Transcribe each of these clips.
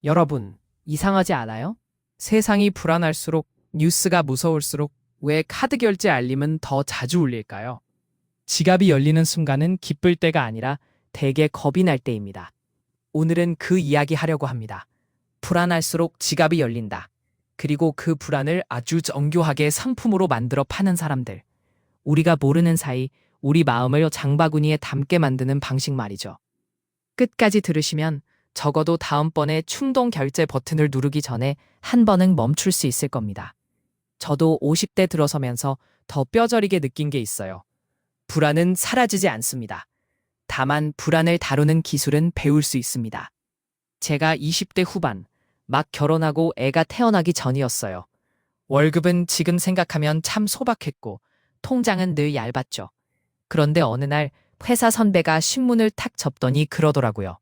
여러분, 이상하지 않아요? 세상이 불안할수록 뉴스가 무서울수록 왜 카드 결제 알림은 더 자주 울릴까요? 지갑이 열리는 순간은 기쁠 때가 아니라 대개 겁이 날 때입니다. 오늘은 그 이야기 하려고 합니다. 불안할수록 지갑이 열린다. 그리고 그 불안을 아주 정교하게 상품으로 만들어 파는 사람들. 우리가 모르는 사이 우리 마음을 장바구니에 담게 만드는 방식 말이죠. 끝까지 들으시면 적어도 다음번에 충동 결제 버튼을 누르기 전에 한 번은 멈출 수 있을 겁니다. 저도 50대 들어서면서 더 뼈저리게 느낀 게 있어요. 불안은 사라지지 않습니다. 다만 불안을 다루는 기술은 배울 수 있습니다. 제가 20대 후반, 막 결혼하고 애가 태어나기 전이었어요. 월급은 지금 생각하면 참 소박했고 통장은 늘 얇았죠. 그런데 어느 날 회사 선배가 신문을 탁 접더니 그러더라고요.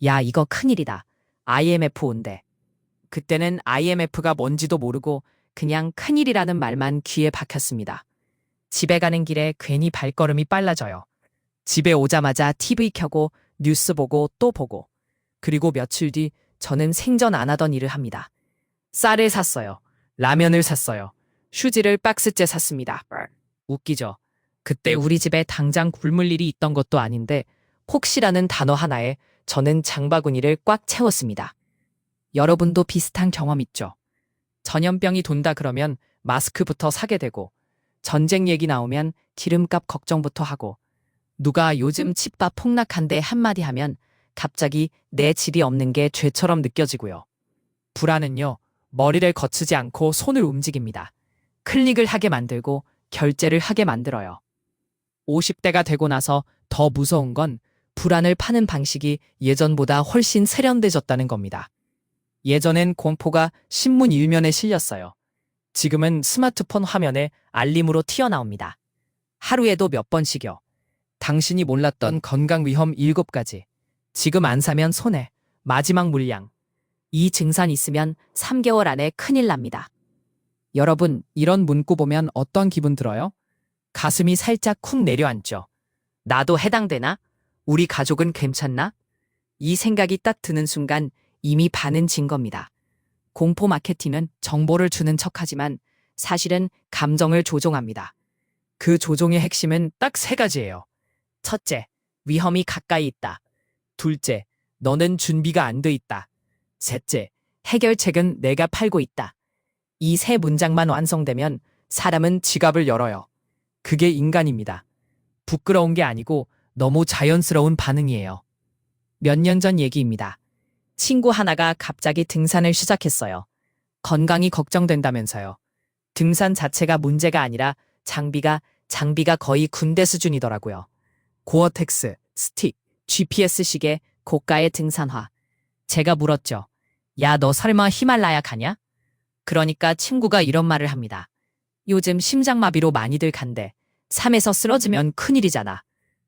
야, 이거 큰일이다. IMF 온대. 그때는 IMF가 뭔지도 모르고 그냥 큰일이라는 말만 귀에 박혔습니다. 집에 가는 길에 괜히 발걸음이 빨라져요. 집에 오자마자 TV 켜고 뉴스 보고 또 보고. 그리고 며칠 뒤 저는 생전 안 하던 일을 합니다. 쌀을 샀어요. 라면을 샀어요. 휴지를 박스째 샀습니다. 웃기죠? 그때 우리 집에 당장 굶을 일이 있던 것도 아닌데 혹시라는 단어 하나에 저는 장바구니를 꽉 채웠습니다. 여러분도 비슷한 경험 있죠? 전염병이 돈다 그러면 마스크부터 사게 되고 전쟁 얘기 나오면 기름값 걱정부터 하고 누가 요즘 집밥 폭락한데 한마디 하면 갑자기 내 질이 없는 게 죄처럼 느껴지고요. 불안은요, 머리를 거치지 않고 손을 움직입니다. 클릭을 하게 만들고 결제를 하게 만들어요. 50대가 되고 나서 더 무서운 건 불안을 파는 방식이 예전보다 훨씬 세련돼졌다는 겁니다. 예전엔 공포가 신문 일면에 실렸어요. 지금은 스마트폰 화면에 알림으로 튀어나옵니다. 하루에도 몇 번씩요. 당신이 몰랐던 건강 위험 7가지. 지금 안 사면 손해. 마지막 물량. 이 증상 있으면 3개월 안에 큰일 납니다. 여러분, 이런 문구 보면 어떤 기분 들어요? 가슴이 살짝 쿵 내려앉죠. 나도 해당되나? 우리 가족은 괜찮나? 이 생각이 딱 드는 순간 이미 반은 진 겁니다. 공포 마케팅은 정보를 주는 척하지만 사실은 감정을 조종합니다. 그 조종의 핵심은 딱 3가지예요. 첫째, 위험이 가까이 있다. 둘째, 너는 준비가 안 돼 있다. 셋째, 해결책은 내가 팔고 있다. 이 3문장만 완성되면 사람은 지갑을 열어요. 그게 인간입니다. 부끄러운 게 아니고 너무 자연스러운 반응이에요. 몇 년 전 얘기입니다. 친구 하나가 갑자기 등산을 시작했어요. 건강이 걱정된다면서요. 등산 자체가 문제가 아니라 장비가 거의 군대 수준이더라고요. 고어텍스, 스틱, GPS 시계, 고가의 등산화. 제가 물었죠. 야, 너 설마 히말라야 가냐? 그러니까 친구가 이런 말을 합니다. 요즘 심장마비로 많이들 간대. 산에서 쓰러지면 큰일이잖아.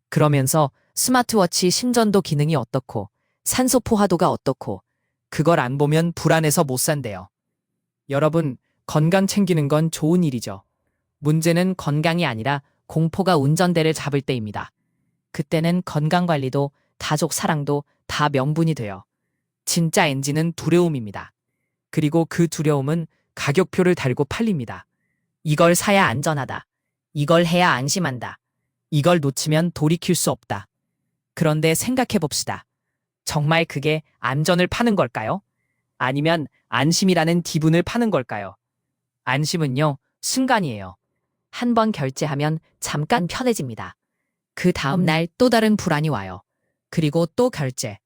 그러면서 스마트워치 심전도 기능이 어떻고 산소 포화도가 어떻고 그걸 안 보면 불안해서 못 산대요. 여러분, 건강 챙기는 건 좋은 일이죠. 문제는 건강이 아니라 공포가 운전대를 잡을 때입니다. 그때는 건강관리도 가족 사랑도 다 명분이 돼요. 진짜 엔진은 두려움입니다. 그리고 그 두려움은 가격표를 달고 팔립니다. 이걸 사야 안전하다. 이걸 해야 안심한다. 이걸 놓치면 돌이킬 수 없다. 그런데 생각해 봅시다. 정말 그게 안전을 파는 걸까요? 아니면 안심이라는 기분을 파는 걸까요? 안심은요, 순간이에요. 한 번 결제하면 잠깐 편해집니다. 그 다음 날 또 다른 불안이 와요. 그리고 또 결제.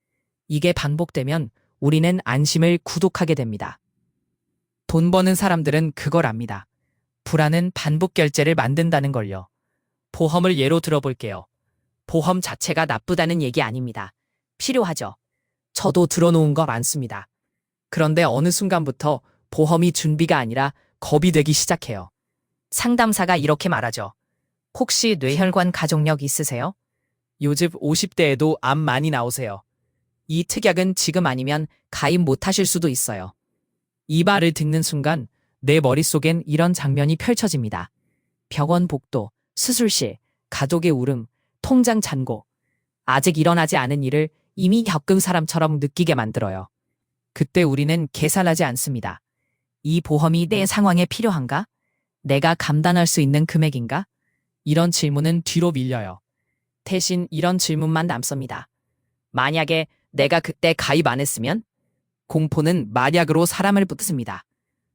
이게 반복되면 우리는 안심을 구독하게 됩니다. 돈 버는 사람들은 그걸 압니다. 불안은 반복 결제를 만든다는 걸요. 보험을 예로 들어볼게요. 보험 자체가 나쁘다는 얘기 아닙니다. 필요하죠. 저도 들어놓은 거 많습니다. 그런데 어느 순간부터 보험이 준비가 아니라 겁이 되기 시작해요. 상담사가 이렇게 말하죠. 혹시 뇌혈관 가족력 있으세요? 요즘 50대에도 암 많이 나오세요. 이 특약은 지금 아니면 가입 못 하실 수도 있어요. 이 말을 듣는 순간 내 머릿속엔 이런 장면이 펼쳐집니다. 병원 복도, 수술실, 가족의 울음, 통장 잔고. 아직 일어나지 않은 일을 이미 겪은 사람처럼 느끼게 만들어요. 그때 우리는 계산하지 않습니다. 이 보험이 내 상황에 필요한가? 내가 감당할 수 있는 금액인가? 이런 질문은 뒤로 밀려요. 대신 이런 질문만 남습니다. 만약에 내가 그때 가입 안 했으면? 공포는 만약으로 사람을 붙습니다.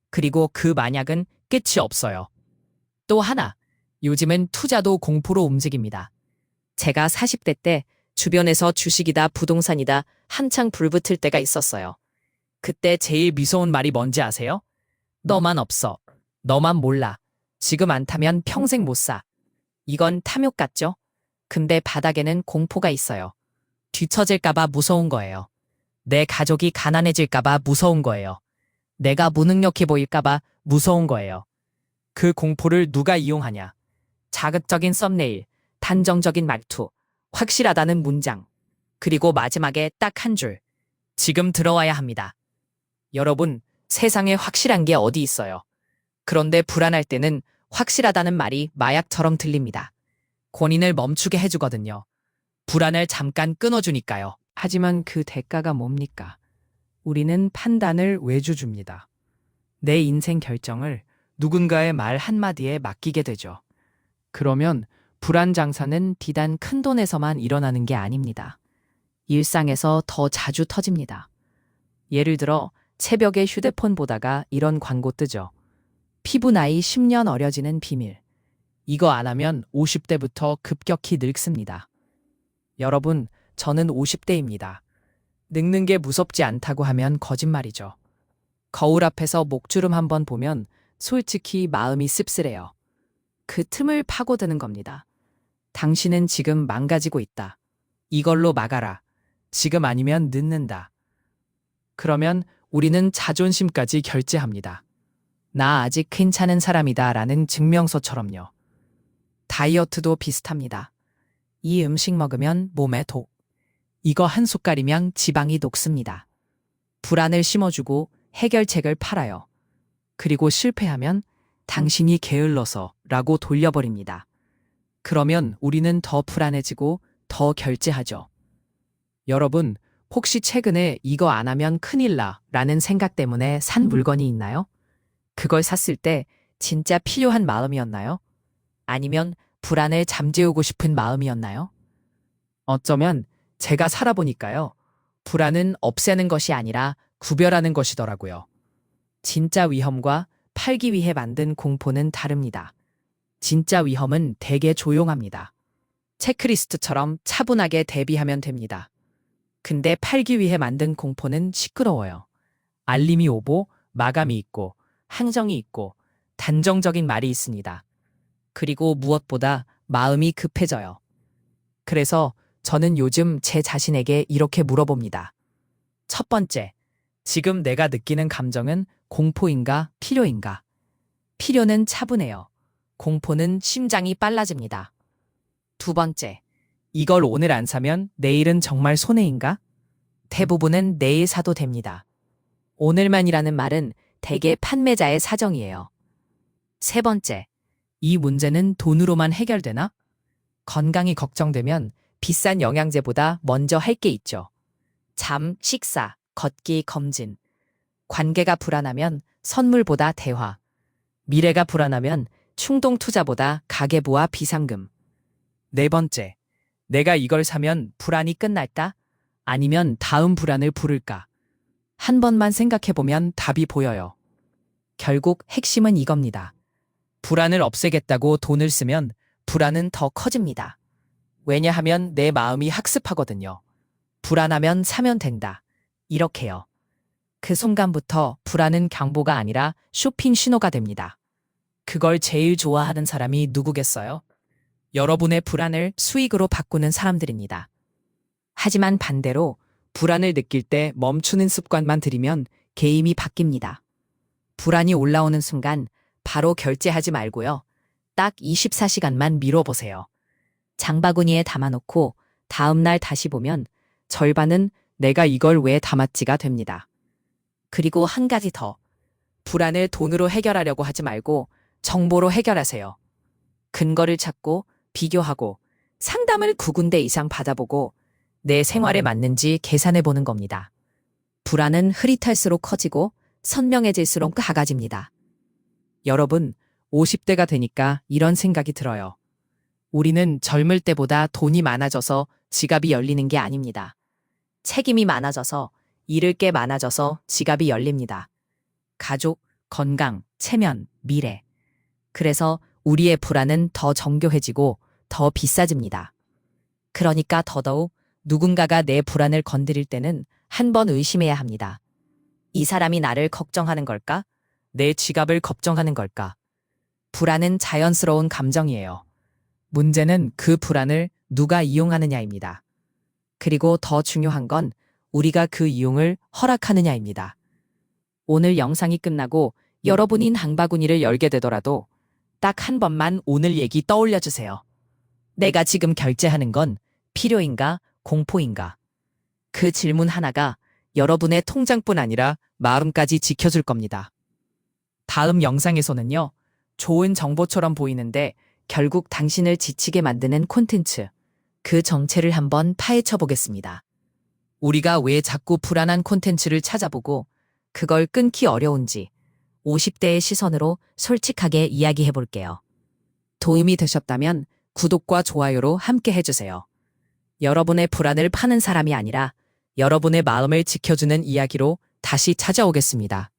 그리고 그 만약은 끝이 없어요. 또 하나, 요즘은 투자도 공포로 움직입니다. 제가 40대 때 주변에서 주식이다 부동산이다 한창 불붙을 때가 있었어요. 그때 제일 무서운 말이 뭔지 아세요? 너만 없어. 너만 몰라. 지금 안 타면 평생 못 사. 이건 탐욕 같죠? 근데 바닥에는 공포가 있어요. 뒤처질까봐 무서운 거예요. 내 가족이 가난해질까봐 무서운 거예요. 내가 무능력해 보일까봐 무서운 거예요. 그 공포를 누가 이용하냐? 자극적인 썸네일, 단정적인 말투, 확실하다는 문장, 그리고 마지막에 딱 한 줄. 지금 들어와야 합니다. 여러분, 세상에 확실한 게 어디 있어요? 그런데 불안할 때는 확실하다는 말이 마약처럼 들립니다. 권인을 멈추게 해주거든요. 불안을 잠깐 끊어주니까요. 하지만 그 대가가 뭡니까? 우리는 판단을 외주줍니다. 내 인생 결정을 누군가의 말 한마디에 맡기게 되죠. 그러면 불안 장사는 비단 큰 돈에서만 일어나는 게 아닙니다. 일상에서 더 자주 터집니다. 예를 들어 새벽에 휴대폰 보다가 이런 광고 뜨죠. 피부 나이 10년 어려지는 비밀. 이거 안 하면 50대부터 급격히 늙습니다. 여러분, 저는 50대입니다. 늙는 게 무섭지 않다고 하면 거짓말이죠. 거울 앞에서 목주름 한번 보면 솔직히 마음이 씁쓸해요. 그 틈을 파고드는 겁니다. 당신은 지금 망가지고 있다. 이걸로 막아라. 지금 아니면 늦는다. 그러면 우리는 자존심까지 결제합니다. 나 아직 괜찮은 사람이다 라는 증명서처럼요. 다이어트도 비슷합니다. 이 음식 먹으면 몸에 독. 이거 한 숟갈이면 지방이 녹습니다. 불안을 심어주고 해결책을 팔아요. 그리고 실패하면 당신이 게을러서 라고 돌려버립니다. 그러면 우리는 더 불안해지고 더 결제하죠. 여러분, 혹시 최근에 이거 안 하면 큰일 나 라는 생각 때문에 산 물건이 있나요? 그걸 샀을 때 진짜 필요한 마음이었나요? 아니면 불안을 잠재우고 싶은 마음이었나요? 어쩌면 제가 살아보니까요. 불안은 없애는 것이 아니라 구별하는 것이더라고요. 진짜 위험과 팔기 위해 만든 공포는 다릅니다. 진짜 위험은 되게 조용합니다. 체크리스트처럼 차분하게 대비하면 됩니다. 근데 팔기 위해 만든 공포는 시끄러워요. 알림이 오고 마감이 있고 항정이 있고 단정적인 말이 있습니다. 그리고 무엇보다 마음이 급해져요. 그래서 저는 요즘 제 자신에게 이렇게 물어봅니다. 첫 번째, 지금 내가 느끼는 감정은 공포인가 필요인가? 필요는 차분해요. 공포는 심장이 빨라집니다. 두 번째, 이걸 오늘 안 사면 내일은 정말 손해인가? 대부분은 내일 사도 됩니다. 오늘만이라는 말은 대개 판매자의 사정이에요. 세 번째, 이 문제는 돈으로만 해결되나? 건강이 걱정되면 비싼 영양제보다 먼저 할 게 있죠. 잠, 식사, 걷기, 검진. 관계가 불안하면 선물보다 대화. 미래가 불안하면 충동 투자보다 가계부와 비상금. 네 번째, 내가 이걸 사면 불안이 끝날까? 아니면 다음 불안을 부를까? 한 번만 생각해보면 답이 보여요. 결국 핵심은 이겁니다. 불안을 없애겠다고 돈을 쓰면 불안은 더 커집니다. 왜냐하면 내 마음이 학습하거든요. 불안하면 사면 된다. 이렇게요. 그 순간부터 불안은 경보가 아니라 쇼핑 신호가 됩니다. 그걸 제일 좋아하는 사람이 누구겠어요? 여러분의 불안을 수익으로 바꾸는 사람들입니다. 하지만 반대로 불안을 느낄 때 멈추는 습관만 들이면 게임이 바뀝니다. 불안이 올라오는 순간 바로 결제하지 말고요. 딱 24시간만 미뤄보세요. 장바구니에 담아놓고 다음날 다시 보면 절반은 내가 이걸 왜 담았지가 됩니다. 그리고 한 가지 더. 불안을 돈으로 해결하려고 하지 말고 정보로 해결하세요. 근거를 찾고 비교하고 상담을 9군데 이상 받아보고 내 생활에 맞는지 계산해 보는 겁니다. 불안은 흐릿할수록 커지고 선명해질수록 작아집니다. 여러분, 50대가 되니까 이런 생각이 들어요. 우리는 젊을 때보다 돈이 많아져서 지갑이 열리는 게 아닙니다. 책임이 많아져서, 잃을 게 많아져서 지갑이 열립니다. 가족, 건강, 체면, 미래. 그래서 우리의 불안은 더 정교해지고 더 비싸집니다. 그러니까 더더욱 누군가가 내 불안을 건드릴 때는 한 번 의심해야 합니다. 이 사람이 나를 걱정하는 걸까? 내 지갑을 걱정하는 걸까? 불안은 자연스러운 감정이에요. 문제는 그 불안을 누가 이용하느냐입니다. 그리고 더 중요한 건 우리가 그 이용을 허락하느냐입니다. 오늘 영상이 끝나고 여러분이 장바구니를 열게 되더라도 딱 한 번만 오늘 얘기 떠올려 주세요. 내가 지금 결제하는 건 필요인가, 공포인가? 그 질문 하나가 여러분의 통장뿐 아니라 마음까지 지켜줄 겁니다. 다음 영상에서는요, 좋은 정보처럼 보이는데 결국 당신을 지치게 만드는 콘텐츠, 그 정체를 한번 파헤쳐 보겠습니다. 우리가 왜 자꾸 불안한 콘텐츠를 찾아보고 그걸 끊기 어려운지 50대의 시선으로 솔직하게 이야기해 볼게요. 도움이 되셨다면 구독과 좋아요로 함께 해주세요. 여러분의 불안을 파는 사람이 아니라 여러분의 마음을 지켜주는 이야기로 다시 찾아오겠습니다.